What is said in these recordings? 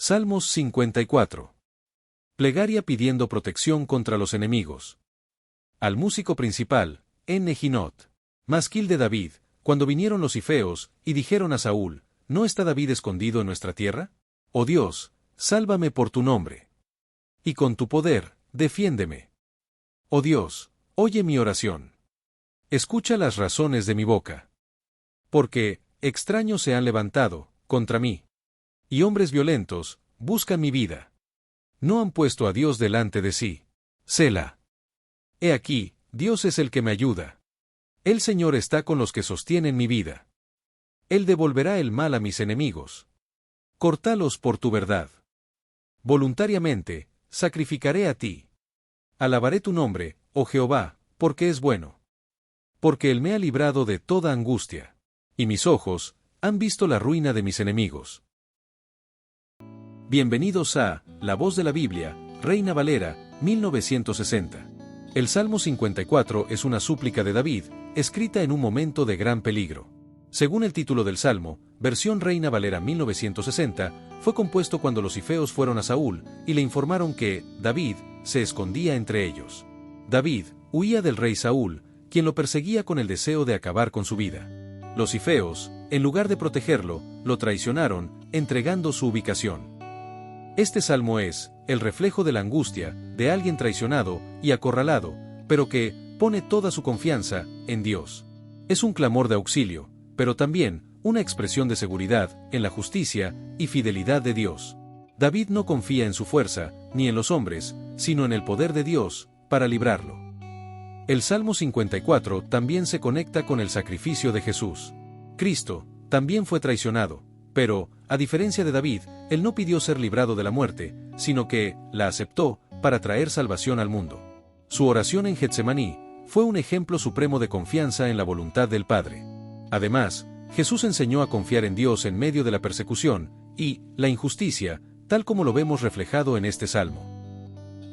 Salmos 54. Plegaria pidiendo protección contra los enemigos. Al músico principal, en Nehinot. Masquil de David, cuando vinieron los ifeos, y dijeron a Saúl, ¿no está David escondido en nuestra tierra? Oh Dios, sálvame por tu nombre. Y con tu poder, defiéndeme. Oh Dios, oye mi oración. Escucha las razones de mi boca. Porque extraños se han levantado contra mí. Y hombres violentos buscan mi vida. No han puesto a Dios delante de sí. Selah. He aquí, Dios es el que me ayuda. El Señor está con los que sostienen mi vida. Él devolverá el mal a mis enemigos. Córtalos por tu verdad. Voluntariamente, sacrificaré a ti. Alabaré tu nombre, oh Jehová, porque es bueno. Porque Él me ha librado de toda angustia. Y mis ojos han visto la ruina de mis enemigos. Bienvenidos a La Voz de la Biblia, Reina Valera, 1960. El Salmo 54 es una súplica de David, escrita en un momento de gran peligro. Según el título del Salmo, versión Reina Valera 1960, fue compuesto cuando los ifeos fueron a Saúl y le informaron que David se escondía entre ellos. David huía del rey Saúl, quien lo perseguía con el deseo de acabar con su vida. Los ifeos, en lugar de protegerlo, lo traicionaron, entregando su ubicación. Este salmo es el reflejo de la angustia de alguien traicionado y acorralado, pero que pone toda su confianza en Dios. Es un clamor de auxilio, pero también una expresión de seguridad en la justicia y fidelidad de Dios. David no confía en su fuerza, ni en los hombres, sino en el poder de Dios, para librarlo. El Salmo 54 también se conecta con el sacrificio de Jesús. Cristo también fue traicionado, pero, a diferencia de David, él no pidió ser librado de la muerte, sino que la aceptó para traer salvación al mundo. Su oración en Getsemaní fue un ejemplo supremo de confianza en la voluntad del Padre. Además, Jesús enseñó a confiar en Dios en medio de la persecución y la injusticia, tal como lo vemos reflejado en este salmo.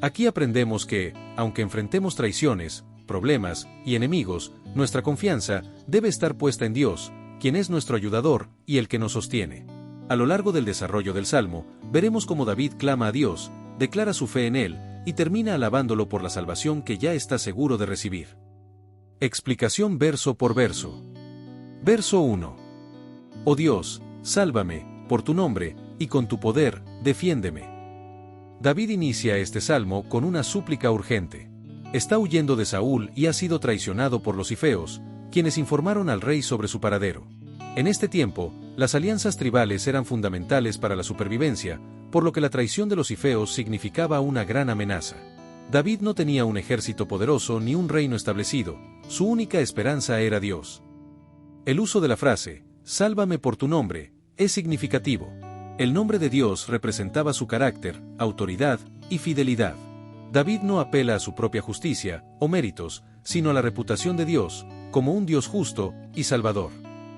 Aquí aprendemos que, aunque enfrentemos traiciones, problemas y enemigos, nuestra confianza debe estar puesta en Dios, quien es nuestro ayudador y el que nos sostiene. A lo largo del desarrollo del Salmo, veremos cómo David clama a Dios, declara su fe en Él, y termina alabándolo por la salvación que ya está seguro de recibir. Explicación verso por verso. Verso 1. Oh Dios, sálvame, por tu nombre, y con tu poder, defiéndeme. David inicia este salmo con una súplica urgente. Está huyendo de Saúl y ha sido traicionado por los ifeos, quienes informaron al rey sobre su paradero. En este tiempo, las alianzas tribales eran fundamentales para la supervivencia, por lo que la traición de los ifeos significaba una gran amenaza. David no tenía un ejército poderoso ni un reino establecido, su única esperanza era Dios. El uso de la frase, «Sálvame por tu nombre», es significativo. El nombre de Dios representaba su carácter, autoridad y fidelidad. David no apela a su propia justicia o méritos, sino a la reputación de Dios, como un Dios justo y salvador.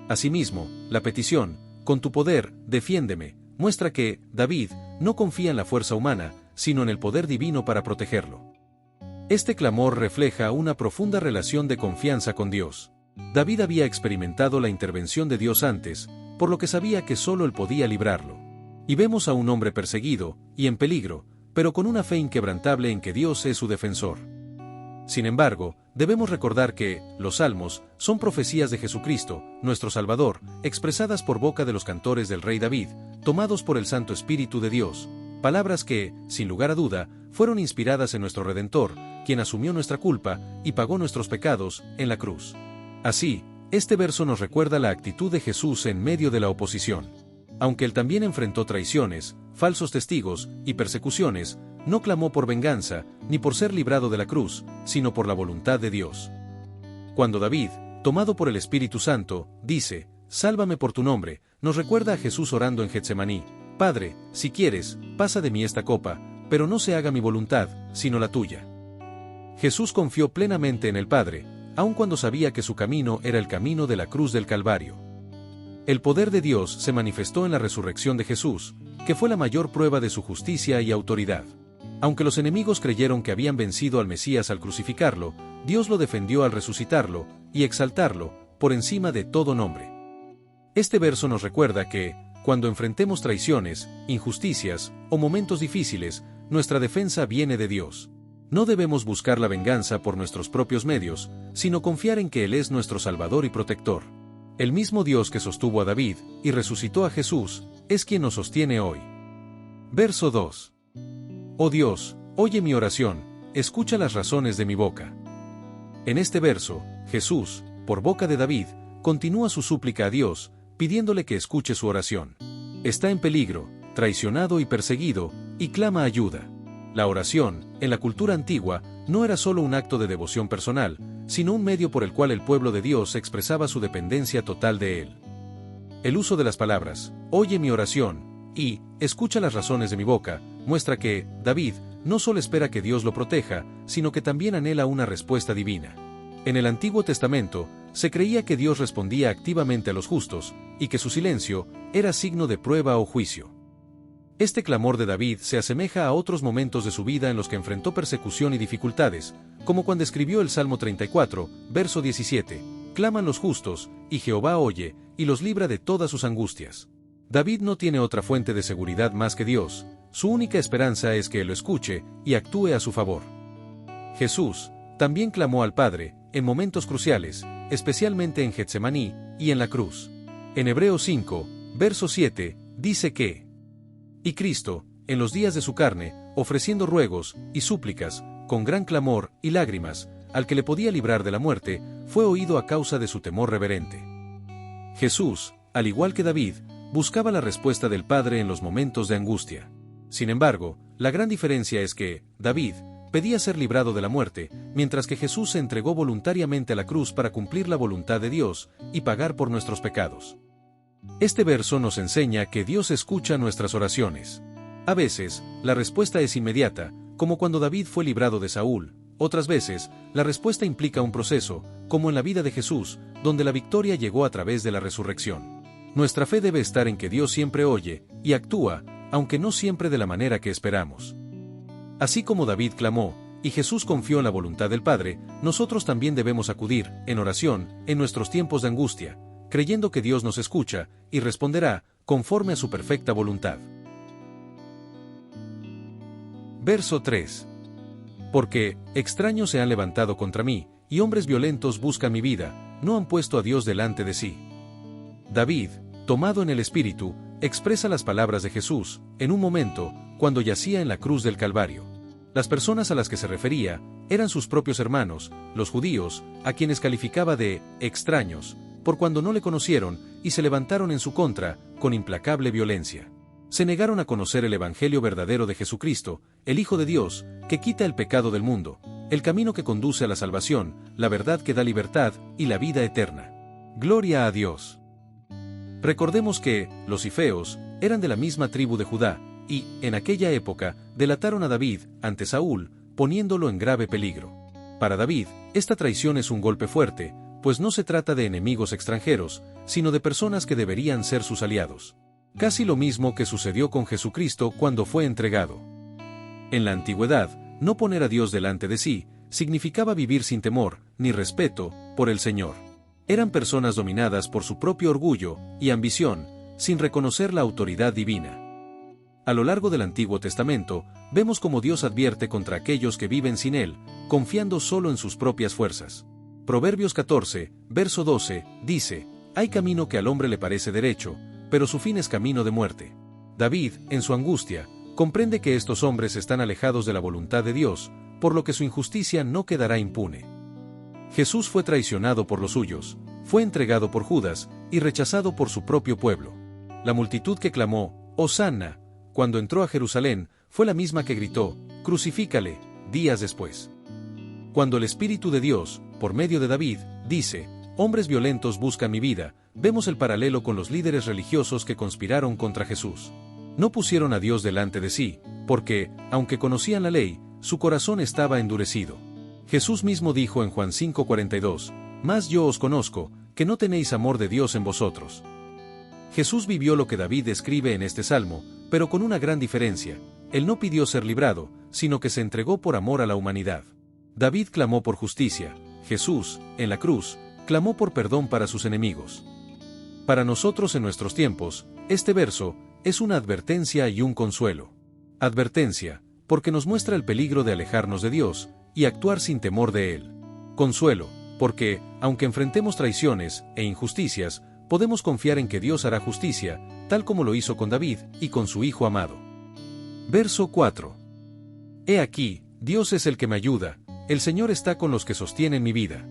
Asimismo, la petición, con tu poder, defiéndeme, muestra que David no confía en la fuerza humana, sino en el poder divino para protegerlo. Este clamor refleja una profunda relación de confianza con Dios. David había experimentado la intervención de Dios antes, por lo que sabía que solo Él podía librarlo. Y vemos a un hombre perseguido y en peligro, pero con una fe inquebrantable en que Dios es su defensor. Sin embargo, debemos recordar que los salmos son profecías de Jesucristo, nuestro Salvador, expresadas por boca de los cantores del rey David, tomados por el Santo Espíritu de Dios, palabras que, sin lugar a duda, fueron inspiradas en nuestro Redentor, quien asumió nuestra culpa y pagó nuestros pecados en la cruz. Así, este verso nos recuerda la actitud de Jesús en medio de la oposición. Aunque él también enfrentó traiciones, falsos testigos y persecuciones, no clamó por venganza, ni por ser librado de la cruz, sino por la voluntad de Dios. Cuando David, tomado por el Espíritu Santo, dice, «Sálvame por tu nombre», nos recuerda a Jesús orando en Getsemaní, «Padre, si quieres, pasa de mí esta copa, pero no se haga mi voluntad, sino la tuya». Jesús confió plenamente en el Padre, aun cuando sabía que su camino era el camino de la cruz del Calvario. El poder de Dios se manifestó en la resurrección de Jesús, que fue la mayor prueba de su justicia y autoridad. Aunque los enemigos creyeron que habían vencido al Mesías al crucificarlo, Dios lo defendió al resucitarlo y exaltarlo por encima de todo nombre. Este verso nos recuerda que, Cuando enfrentemos traiciones, injusticias o momentos difíciles, nuestra defensa viene de Dios. No debemos buscar la venganza por nuestros propios medios, sino confiar en que Él es nuestro Salvador y protector. El mismo Dios que sostuvo a David y resucitó a Jesús, es quien nos sostiene hoy. Verso 2. Oh Dios, oye mi oración, escucha las razones de mi boca. En este verso, Jesús, por boca de David, continúa su súplica a Dios, pidiéndole que escuche su oración. Está en peligro, traicionado y perseguido, y clama ayuda. La oración, en la cultura antigua, no era solo un acto de devoción personal, sino un medio por el cual el pueblo de Dios expresaba su dependencia total de Él. El uso de las palabras, oye mi oración, y, escucha las razones de mi boca, muestra que, David, no solo espera que Dios lo proteja, sino que también anhela una respuesta divina. En el Antiguo Testamento, se creía que Dios respondía activamente a los justos, y que su silencio era signo de prueba o juicio. Este clamor de David se asemeja a otros momentos de su vida en los que enfrentó persecución y dificultades, como cuando escribió el Salmo 34, verso 17, claman los justos, y Jehová oye, y los libra de todas sus angustias. David no tiene otra fuente de seguridad más que Dios, su única esperanza es que Él lo escuche y actúe a su favor. Jesús también clamó al Padre, en momentos cruciales, especialmente en Getsemaní y en la cruz. En Hebreos 5, verso 7, dice que: y Cristo, en los días de su carne, ofreciendo ruegos y súplicas, con gran clamor y lágrimas, al que le podía librar de la muerte, fue oído a causa de su temor reverente. Jesús, al igual que David, buscaba la respuesta del Padre en los momentos de angustia. Sin embargo, la gran diferencia es que, David, pedía ser librado de la muerte, mientras que Jesús se entregó voluntariamente a la cruz para cumplir la voluntad de Dios y pagar por nuestros pecados. Este verso nos enseña que Dios escucha nuestras oraciones. A veces, la respuesta es inmediata, como cuando David fue librado de Saúl. Otras veces, la respuesta implica un proceso, como en la vida de Jesús, donde la victoria llegó a través de la resurrección. Nuestra fe debe estar en que Dios siempre oye y actúa, aunque no siempre de la manera que esperamos. Así como David clamó, y Jesús confió en la voluntad del Padre, nosotros también debemos acudir, en oración, en nuestros tiempos de angustia, creyendo que Dios nos escucha, y responderá, conforme a su perfecta voluntad. Verso 3. Porque, extraños se han levantado contra mí, y hombres violentos buscan mi vida, no han puesto a Dios delante de sí. David, tomado en el Espíritu, expresa las palabras de Jesús, en un momento, cuando yacía en la cruz del Calvario. Las personas a las que se refería, eran sus propios hermanos, los judíos, a quienes calificaba de extraños, por cuando no le conocieron, y se levantaron en su contra, con implacable violencia. Se negaron a conocer el Evangelio verdadero de Jesucristo, el Hijo de Dios, que quita el pecado del mundo, el camino que conduce a la salvación, la verdad que da libertad y la vida eterna. Gloria a Dios. Recordemos que, los ifeos, eran de la misma tribu de Judá, y, en aquella época, delataron a David, ante Saúl, poniéndolo en grave peligro. Para David, esta traición es un golpe fuerte, pues no se trata de enemigos extranjeros, sino de personas que deberían ser sus aliados. Casi lo mismo que sucedió con Jesucristo cuando fue entregado. En la antigüedad, no poner a Dios delante de sí, significaba vivir sin temor, ni respeto, por el Señor. Eran personas dominadas por su propio orgullo y ambición, sin reconocer la autoridad divina. A lo largo del Antiguo Testamento, vemos cómo Dios advierte contra aquellos que viven sin Él, confiando solo en sus propias fuerzas. Proverbios 14, verso 12, dice: hay camino que al hombre le parece derecho, pero su fin es camino de muerte. David, en su angustia, comprende que estos hombres están alejados de la voluntad de Dios, por lo que su injusticia no quedará impune. Jesús fue traicionado por los suyos, fue entregado por Judas, y rechazado por su propio pueblo. La multitud que clamó, Hosanna, cuando entró a Jerusalén, fue la misma que gritó, crucifícale, días después. Cuando el Espíritu de Dios, por medio de David, dice, hombres violentos buscan mi vida, vemos el paralelo con los líderes religiosos que conspiraron contra Jesús. No pusieron a Dios delante de sí, porque, aunque conocían la ley, su corazón estaba endurecido. Jesús mismo dijo en Juan 5:42, mas yo os conozco, que no tenéis amor de Dios en vosotros. Jesús vivió lo que David describe en este salmo, pero con una gran diferencia. Él no pidió ser librado, sino que se entregó por amor a la humanidad. David clamó por justicia, Jesús, en la cruz, clamó por perdón para sus enemigos. Para nosotros en nuestros tiempos, este verso es una advertencia y un consuelo. Advertencia, porque nos muestra el peligro de alejarnos de Dios y actuar sin temor de Él. Consuelo, porque, aunque enfrentemos traiciones e injusticias, podemos confiar en que Dios hará justicia, tal como lo hizo con David y con su Hijo amado. Verso 4. He aquí, Dios es el que me ayuda, el Señor está con los que sostienen mi vida.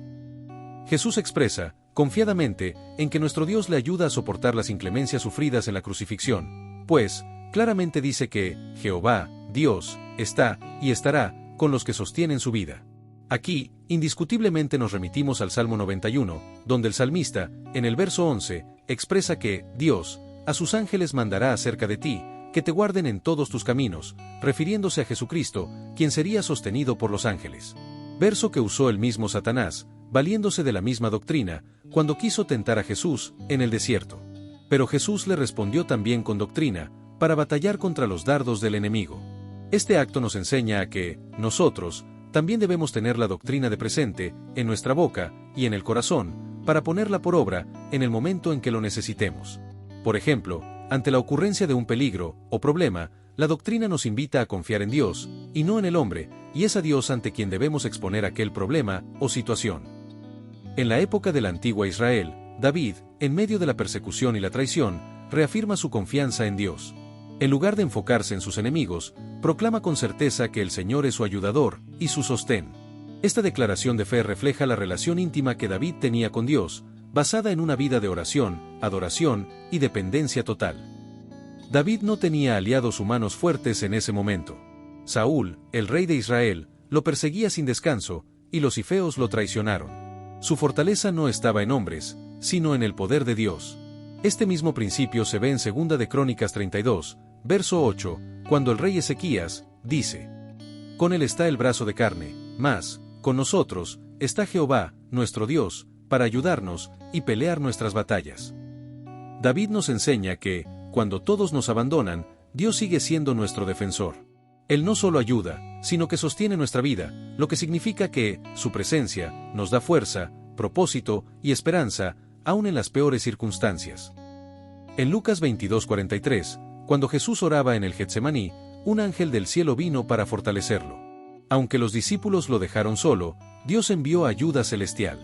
Jesús expresa, confiadamente, en que nuestro Dios le ayuda a soportar las inclemencias sufridas en la crucifixión, pues, claramente dice que, Jehová, Dios, está, y estará, con los que sostienen su vida. Aquí, indiscutiblemente nos remitimos al Salmo 91, donde el salmista, en el verso 11, expresa que, Dios, a sus ángeles mandará acerca de ti, que te guarden en todos tus caminos, refiriéndose a Jesucristo, quien sería sostenido por los ángeles. Verso que usó el mismo Satanás, valiéndose de la misma doctrina, cuando quiso tentar a Jesús, en el desierto. Pero Jesús le respondió también con doctrina, para batallar contra los dardos del enemigo. Este acto nos enseña a que, nosotros, también debemos tener la doctrina de presente, en nuestra boca, y en el corazón, para ponerla por obra, en el momento en que lo necesitemos. Por ejemplo, ante la ocurrencia de un peligro, o problema, la doctrina nos invita a confiar en Dios, y no en el hombre, y es a Dios ante quien debemos exponer aquel problema, o situación. En la época de la antigua Israel, David, en medio de la persecución y la traición, reafirma su confianza en Dios. En lugar de enfocarse en sus enemigos, proclama con certeza que el Señor es su ayudador, y su sostén. Esta declaración de fe refleja la relación íntima que David tenía con Dios, basada en una vida de oración, adoración y dependencia total. David no tenía aliados humanos fuertes en ese momento. Saúl, el rey de Israel, lo perseguía sin descanso, y los ifeos lo traicionaron. Su fortaleza no estaba en hombres, sino en el poder de Dios. Este mismo principio se ve en 2 de Crónicas 32, verso 8, cuando el rey Ezequías dice: Con él está el brazo de carne, mas, con nosotros, está Jehová, nuestro Dios, para ayudarnos y pelear nuestras batallas. David nos enseña que, cuando todos nos abandonan, Dios sigue siendo nuestro defensor. Él no solo ayuda, sino que sostiene nuestra vida, lo que significa que, su presencia, nos da fuerza, propósito y esperanza, aun en las peores circunstancias. En Lucas 22:43, cuando Jesús oraba en el Getsemaní, un ángel del cielo vino para fortalecerlo. Aunque los discípulos lo dejaron solo, Dios envió ayuda celestial.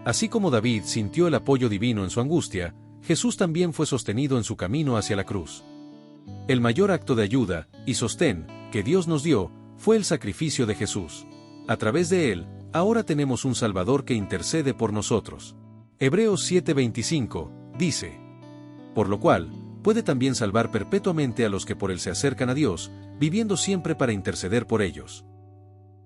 Así como David sintió el apoyo divino en su angustia, Jesús también fue sostenido en su camino hacia la cruz. El mayor acto de ayuda y sostén que Dios nos dio fue el sacrificio de Jesús. A través de él, ahora tenemos un Salvador que intercede por nosotros. Hebreos 7:25 dice: Por lo cual, puede también salvar perpetuamente a los que por él se acercan a Dios, viviendo siempre para interceder por ellos.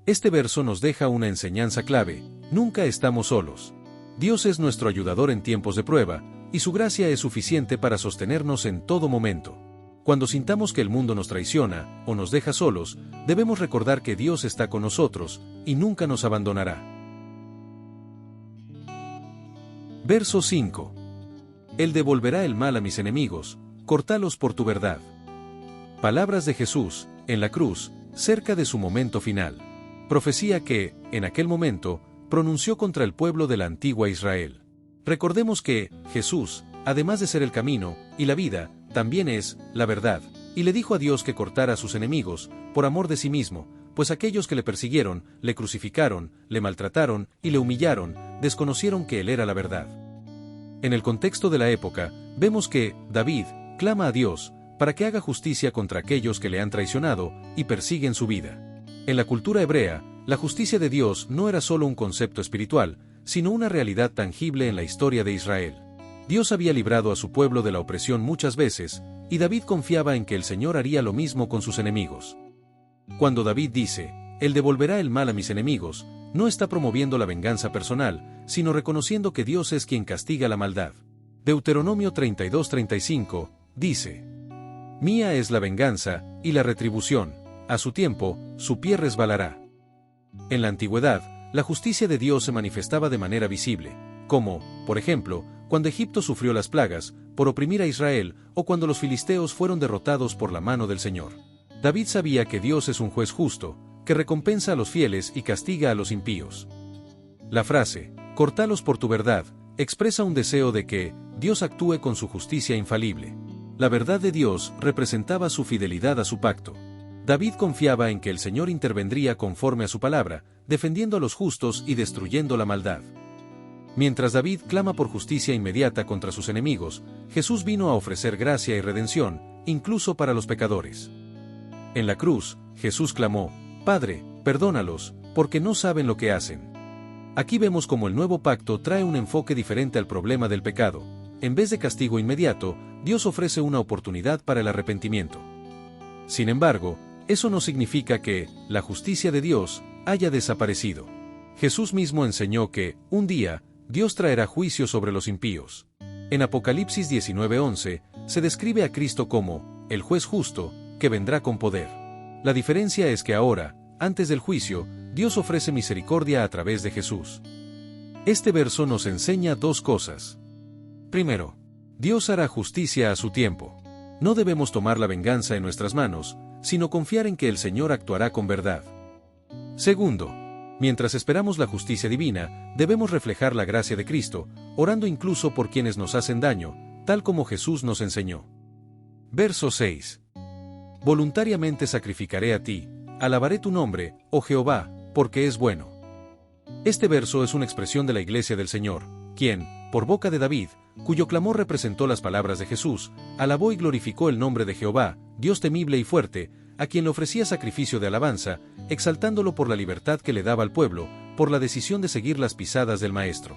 Este verso nos deja una enseñanza clave: nunca estamos solos. Dios es nuestro ayudador en tiempos de prueba, y su gracia es suficiente para sostenernos en todo momento. Cuando sintamos que el mundo nos traiciona, o nos deja solos, debemos recordar que Dios está con nosotros, y nunca nos abandonará. Verso 5. Él devolverá el mal a mis enemigos, cortalos por tu verdad. Palabras de Jesús, en la cruz, cerca de su momento final. Profecía que, en aquel momento, pronunció contra el pueblo de la antigua Israel. Recordemos que, Jesús, además de ser el camino y la vida, también es la verdad, y le dijo a Dios que cortara a sus enemigos, por amor de sí mismo, pues aquellos que le persiguieron, le crucificaron, le maltrataron y le humillaron, desconocieron que él era la verdad. En el contexto de la época, vemos que David clama a Dios para que haga justicia contra aquellos que le han traicionado y persiguen su vida. En la cultura hebrea, la justicia de Dios no era solo un concepto espiritual, sino una realidad tangible en la historia de Israel. Dios había librado a su pueblo de la opresión muchas veces, y David confiaba en que el Señor haría lo mismo con sus enemigos. Cuando David dice: Él devolverá el mal a mis enemigos, no está promoviendo la venganza personal, sino reconociendo que Dios es quien castiga la maldad. Deuteronomio 32:35 dice: Mía es la venganza y la retribución, a su tiempo, su pie resbalará. En la antigüedad, la justicia de Dios se manifestaba de manera visible, como, por ejemplo, cuando Egipto sufrió las plagas, por oprimir a Israel, o cuando los filisteos fueron derrotados por la mano del Señor. David sabía que Dios es un juez justo, que recompensa a los fieles y castiga a los impíos. La frase, cortalos por tu verdad, expresa un deseo de que Dios actúe con su justicia infalible. La verdad de Dios representaba su fidelidad a su pacto. David confiaba en que el Señor intervendría conforme a su palabra, defendiendo a los justos y destruyendo la maldad. Mientras David clama por justicia inmediata contra sus enemigos, Jesús vino a ofrecer gracia y redención, incluso para los pecadores. En la cruz, Jesús clamó: Padre, perdónalos, porque no saben lo que hacen. Aquí vemos cómo el nuevo pacto trae un enfoque diferente al problema del pecado. En vez de castigo inmediato, Dios ofrece una oportunidad para el arrepentimiento. Sin embargo, eso no significa que la justicia de Dios haya desaparecido. Jesús mismo enseñó que, un día, Dios traerá juicio sobre los impíos. En Apocalipsis 19:11, se describe a Cristo como el juez justo, que vendrá con poder. La diferencia es que ahora, antes del juicio, Dios ofrece misericordia a través de Jesús. Este verso nos enseña dos cosas. Primero, Dios hará justicia a su tiempo. No debemos tomar la venganza en nuestras manos, sino confiar en que el Señor actuará con verdad. Segundo, mientras esperamos la justicia divina, debemos reflejar la gracia de Cristo, orando incluso por quienes nos hacen daño, tal como Jesús nos enseñó. Verso 6. Voluntariamente sacrificaré a ti, alabaré tu nombre, oh Jehová, porque es bueno. Este verso es una expresión de la Iglesia del Señor, quien, por boca de David, cuyo clamor representó las palabras de Jesús, alabó y glorificó el nombre de Jehová, Dios temible y fuerte, a quien le ofrecía sacrificio de alabanza, exaltándolo por la libertad que le daba al pueblo, por la decisión de seguir las pisadas del Maestro.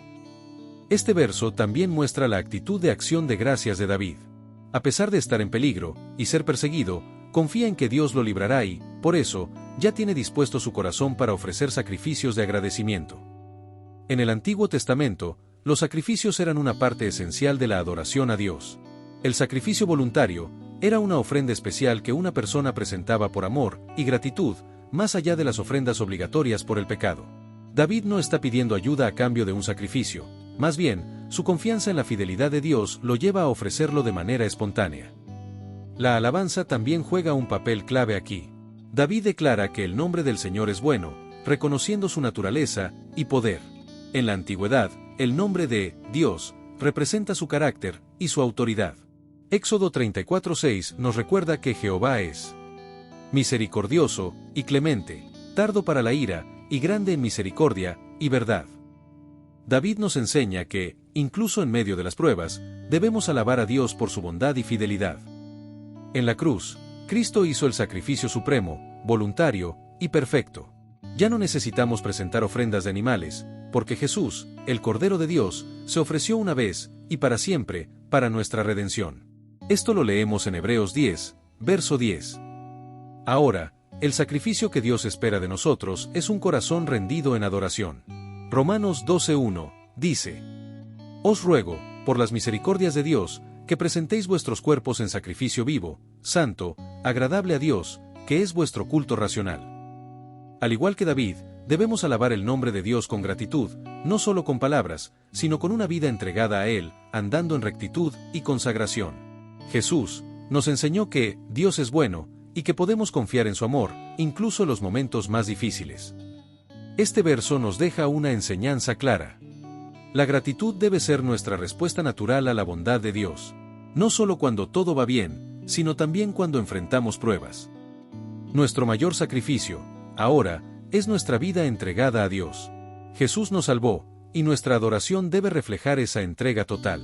Este verso también muestra la actitud de acción de gracias de David. A pesar de estar en peligro y ser perseguido, confía en que Dios lo librará y, por eso, ya tiene dispuesto su corazón para ofrecer sacrificios de agradecimiento. En el Antiguo Testamento, los sacrificios eran una parte esencial de la adoración a Dios. El sacrificio voluntario era una ofrenda especial que una persona presentaba por amor y gratitud, más allá de las ofrendas obligatorias por el pecado. David no está pidiendo ayuda a cambio de un sacrificio, más bien, su confianza en la fidelidad de Dios lo lleva a ofrecerlo de manera espontánea. La alabanza también juega un papel clave aquí. David declara que el nombre del Señor es bueno, reconociendo su naturaleza y poder. En la antigüedad, el nombre de Dios representa su carácter y su autoridad. Éxodo 34:6 nos recuerda que Jehová es misericordioso y clemente, tardo para la ira y grande en misericordia y verdad. David nos enseña que, incluso en medio de las pruebas, debemos alabar a Dios por su bondad y fidelidad. En la cruz, Cristo hizo el sacrificio supremo, voluntario y perfecto. Ya no necesitamos presentar ofrendas de animales, porque Jesús, el Cordero de Dios, se ofreció una vez, y para siempre, para nuestra redención. Esto lo leemos en Hebreos 10, verso 10. Ahora, el sacrificio que Dios espera de nosotros es un corazón rendido en adoración. Romanos 12:1, dice: Os ruego, por las misericordias de Dios, que presentéis vuestros cuerpos en sacrificio vivo, santo, agradable a Dios, que es vuestro culto racional. Al igual que David, debemos alabar el nombre de Dios con gratitud, no solo con palabras, sino con una vida entregada a Él, andando en rectitud y consagración. Jesús nos enseñó que Dios es bueno, y que podemos confiar en su amor, incluso en los momentos más difíciles. Este verso nos deja una enseñanza clara. La gratitud debe ser nuestra respuesta natural a la bondad de Dios. No solo cuando todo va bien, sino también cuando enfrentamos pruebas. Nuestro mayor sacrificio, ahora, es nuestra vida entregada a Dios. Jesús nos salvó, y nuestra adoración debe reflejar esa entrega total.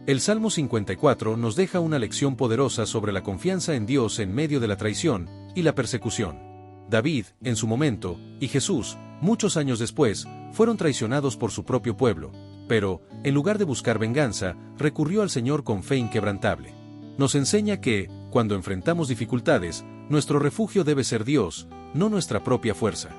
El Salmo 54 nos deja una lección poderosa sobre la confianza en Dios en medio de la traición y la persecución. David, en su momento, y Jesús, muchos años después, fueron traicionados por su propio pueblo, pero, en lugar de buscar venganza, recurrió al Señor con fe inquebrantable. Nos enseña que, cuando enfrentamos dificultades, nuestro refugio debe ser Dios, no nuestra propia fuerza.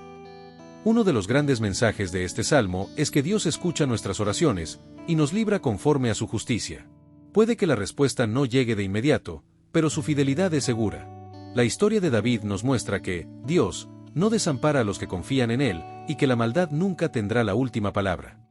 Uno de los grandes mensajes de este salmo es que Dios escucha nuestras oraciones y nos libra conforme a su justicia. Puede que la respuesta no llegue de inmediato, pero su fidelidad es segura. La historia de David nos muestra que Dios no desampara a los que confían en Él y que la maldad nunca tendrá la última palabra.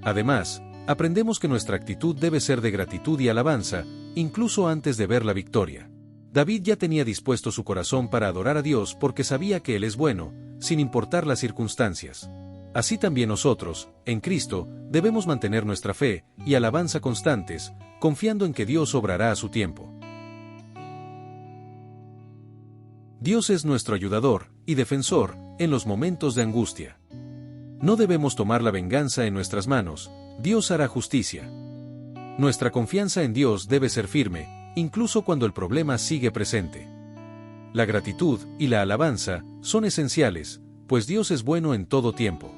Además, aprendemos que nuestra actitud debe ser de gratitud y alabanza, incluso antes de ver la victoria. David ya tenía dispuesto su corazón para adorar a Dios porque sabía que Él es bueno, sin importar las circunstancias. Así también nosotros, en Cristo, debemos mantener nuestra fe y alabanza constantes, confiando en que Dios obrará a su tiempo. Dios es nuestro ayudador y defensor en los momentos de angustia. No debemos tomar la venganza en nuestras manos, Dios hará justicia. Nuestra confianza en Dios debe ser firme, incluso cuando el problema sigue presente. La gratitud y la alabanza son esenciales, pues Dios es bueno en todo tiempo.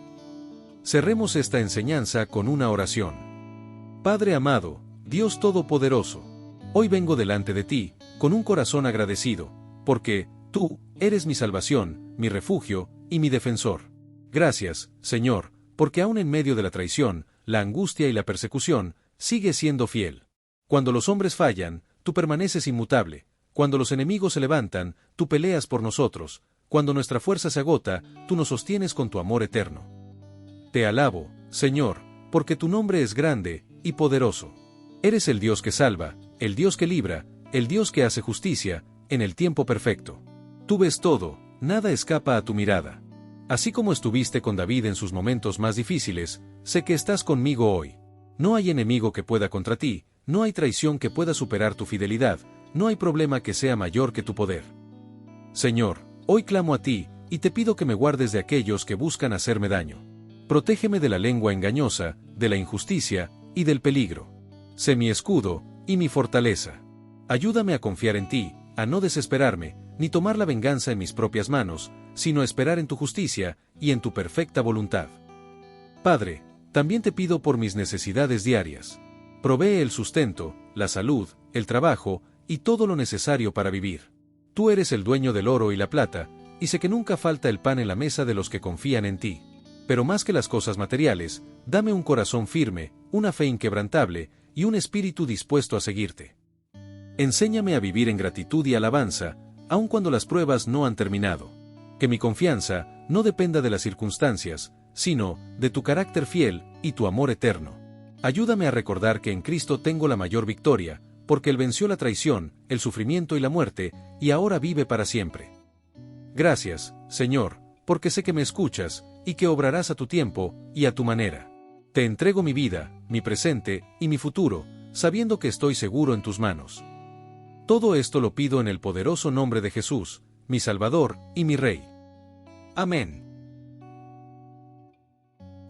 Cerremos esta enseñanza con una oración. Padre amado, Dios Todopoderoso, hoy vengo delante de ti, con un corazón agradecido, porque tú eres mi salvación, mi refugio y mi defensor. Gracias, Señor, porque aún en medio de la traición, la angustia y la persecución, sigues siendo fiel. Cuando los hombres fallan, tú permaneces inmutable. Cuando los enemigos se levantan, tú peleas por nosotros. Cuando nuestra fuerza se agota, tú nos sostienes con tu amor eterno. Te alabo, Señor, porque tu nombre es grande y poderoso. Eres el Dios que salva, el Dios que libra, el Dios que hace justicia, en el tiempo perfecto. Tú ves todo, nada escapa a tu mirada. Así como estuviste con David en sus momentos más difíciles, sé que estás conmigo hoy. No hay enemigo que pueda contra ti, no hay traición que pueda superar tu fidelidad, no hay problema que sea mayor que tu poder. Señor, hoy clamo a ti, y te pido que me guardes de aquellos que buscan hacerme daño. Protégeme de la lengua engañosa, de la injusticia y del peligro. Sé mi escudo y mi fortaleza. Ayúdame a confiar en ti, a no desesperarme, ni tomar la venganza en mis propias manos, sino a esperar en tu justicia y en tu perfecta voluntad. Padre, también te pido por mis necesidades diarias. Provee el sustento, la salud, el trabajo y todo lo necesario para vivir. Tú eres el dueño del oro y la plata, y sé que nunca falta el pan en la mesa de los que confían en ti. Pero más que las cosas materiales, dame un corazón firme, una fe inquebrantable y un espíritu dispuesto a seguirte. Enséñame a vivir en gratitud y alabanza, aun cuando las pruebas no han terminado. Que mi confianza no dependa de las circunstancias, sino de tu carácter fiel y tu amor eterno. Ayúdame a recordar que en Cristo tengo la mayor victoria, porque Él venció la traición, el sufrimiento y la muerte, y ahora vive para siempre. Gracias, Señor, porque sé que me escuchas, y que obrarás a tu tiempo y a tu manera. Te entrego mi vida, mi presente y mi futuro, sabiendo que estoy seguro en tus manos. Todo esto lo pido en el poderoso nombre de Jesús, mi Salvador y mi Rey. Amén.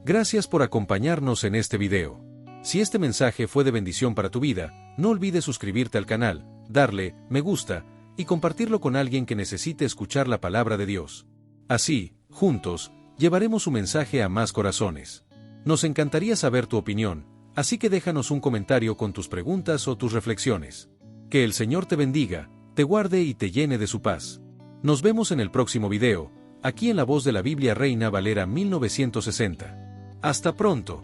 Gracias por acompañarnos en este video. Si este mensaje fue de bendición para tu vida, no olvides suscribirte al canal, darle me gusta y compartirlo con alguien que necesite escuchar la palabra de Dios. Así, juntos, llevaremos su mensaje a más corazones. Nos encantaría saber tu opinión, así que déjanos un comentario con tus preguntas o tus reflexiones. Que el Señor te bendiga, te guarde y te llene de su paz. Nos vemos en el próximo video, aquí en La Voz de la Biblia Reina Valera 1960. Hasta pronto.